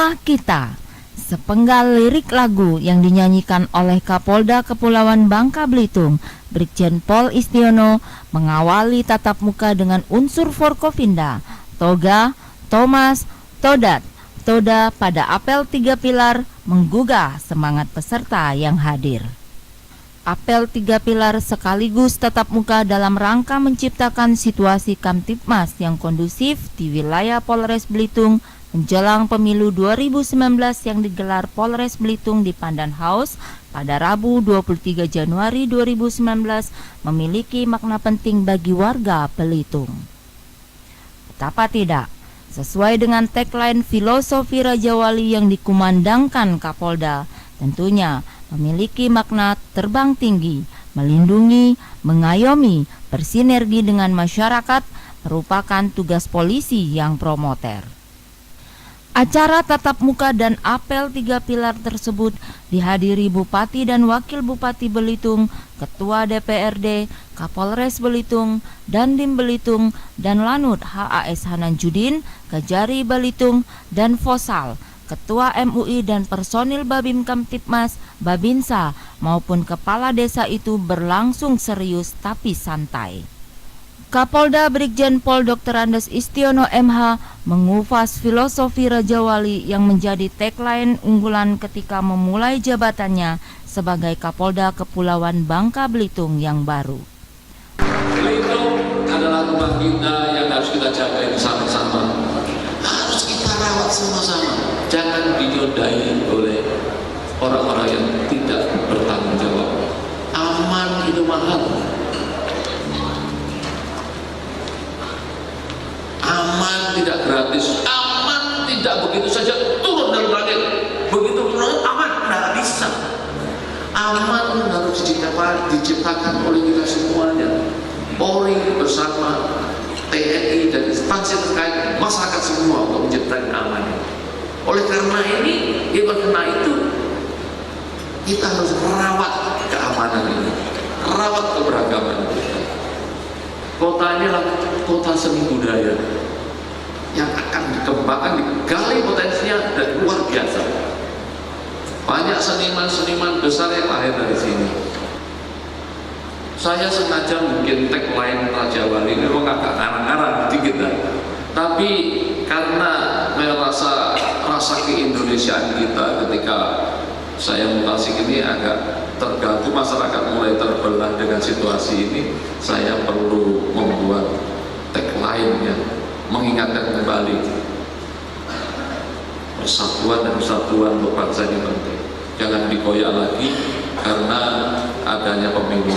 Rumah Kita, sepenggal lirik lagu yang dinyanyikan oleh Kapolda Kepulauan Bangka Belitung, Brigjen Pol Istiono, mengawali tatap muka dengan unsur Forkopimda, Toga, Thomas, Todat, Toda pada apel 3 pilar menggugah semangat peserta yang hadir. Apel 3 pilar sekaligus tatap muka dalam rangka menciptakan situasi Kamtibmas yang kondusif di wilayah Polres Belitung menjelang pemilu 2019 yang digelar Polres Belitung di Pandan House pada Rabu 23 Januari 2019 memiliki makna penting bagi warga Belitung. Betapa tidak, sesuai dengan tagline filosofi Raja Wali yang dikumandangkan Kapolda, tentunya memiliki makna terbang tinggi, melindungi, mengayomi, bersinergi dengan masyarakat, merupakan tugas polisi yang promoter. Acara tatap muka dan apel 3 pilar tersebut dihadiri Bupati dan Wakil Bupati Belitung, Ketua DPRD, Kapolres Belitung, Dandim Belitung, dan Lanut HAS Hananjudin, Kejari Belitung, dan Fosal, Ketua MUI dan personil Babim Kamtibmas, Babinsa, maupun kepala desa itu berlangsung serius tapi santai. Kapolda Brigjen Pol Dr. Andes Istiono MH mengupas filosofi Raja Wali yang menjadi tagline unggulan ketika memulai jabatannya sebagai Kapolda Kepulauan Bangka Belitung yang baru. Belitung adalah rumah kita yang harus kita jaga bersama-sama. Harus kita rawat sama-sama. Jangan dinodai oleh orang-orang yang tidak bertanggung jawab. Aman itu mahal. Aman tidak gratis, aman tidak begitu saja turun dari langit. Begitu turun aman, tidak bisa. Aman harus diciptakan oleh kita semuanya. Polri bersama TNI dan instansi terkait, masyarakat semua untuk menciptakan aman. Oleh karena ini, karena itu kita harus merawat keamanan ini, merawat keberagaman kita. Kota ini adalah kota seni budaya yang akan dikembangkan, digali potensinya dan luar biasa. Banyak seniman-seniman besar yang lahir dari sini. Saya sengaja mungkin tagline Raja Wali ini memang agak ngarang-ngarang dikit lah. Tapi karena rasa keindonesiaan kita ketika saya mutasi ini agak terganggu, masyarakat mulai terbelah dengan situasi ini, saya perlu membuat tagline yang mengingatkan kembali persatuan dan kesatuan untuk bangsa ini penting. Jangan dikoyak lagi karena adanya pemilu.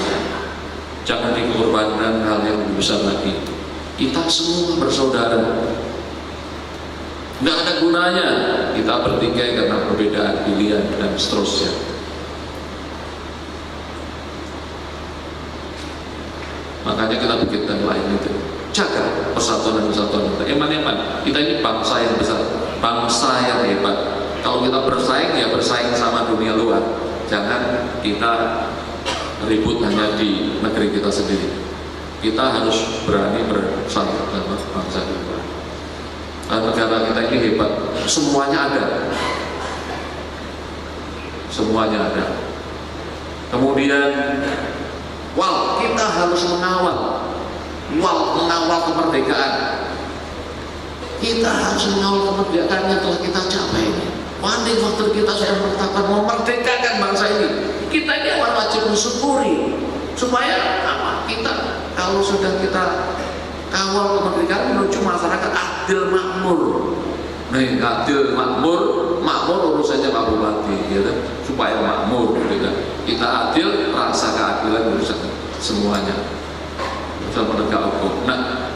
Jangan dikorbankan hal yang lebih besar lagi. Kita semua bersaudara. Nggak ada gunanya kita bertikai karena perbedaan pilihan dan seterusnya. Makanya kita bikin tagline itu, jaga persatuan dan kesatuan kita. Eman-eman, kita ini bangsa yang besar, bangsa yang hebat. Kalau kita bersaing, ya bersaing sama dunia luar. Jangan kita ribut hanya di negeri kita sendiri. Kita harus berani bersatu sama bangsa kita. Negara kita ini hebat, semuanya ada. Semuanya ada. Kemudian kita harus mengawal kemerdekaan. Kita harus mengawal kemerdekaan yang telah kita capai. Pandai waktu kita sudah menetapkan memerdekakan bangsa ini. Kita ini wajib mensyukuri supaya apa? Kita kalau sudah kita kawal kemerdekaan menuju masyarakat adil makmur. Nih, adil makmur urusannya Pak Bupati, gitu, supaya makmur, gitu. Kita adil, rasa keadilan urusan semuanya, urusan penegak hukum. Nah,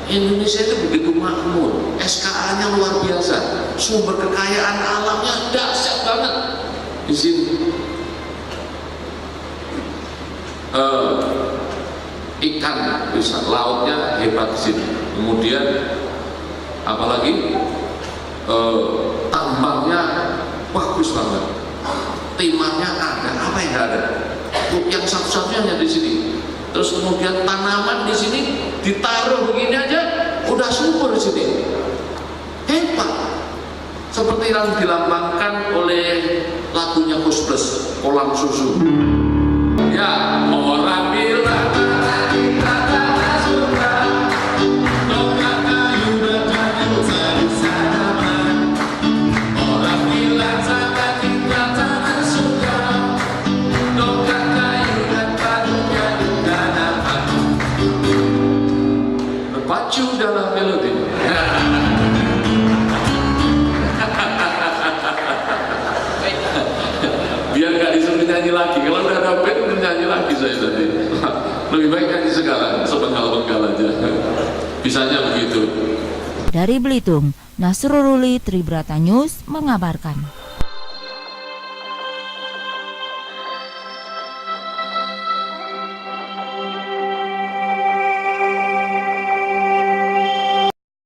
Indonesia itu begitu makmur, SKA-nya luar biasa, sumber kekayaan alamnya dahsyat banget di sini. Ikan bisa, lautnya hebat di sini. Kemudian apalagi tambangnya bagus banget, timahnya ada, apa yang nggak ada? Yang satu-satunya hanya di sini. Terus kemudian tanaman di sini ditaruh begini aja, udah subur di sini. Hebat. seperti yang dilambangkan oleh lagunya Gus Plus, Kolam Susu. Ya, orang bilang kita tak suka, dongkrak kayu dan kayu tak bisa damai. Orang bilang sama kita tak suka, dongkrak kayu dan kayu tak damai. Berpacu dalam melodi. Biar nggak disuruh nyanyi lagi. Kalau udah ada band nyanyi lagi saya tadi. Lebih baik nyanyi sekarang, sepenggal-penggal aja. Bisanya begitu. Dari Belitung, Nasrul Ruli, Tribrata News mengabarkan.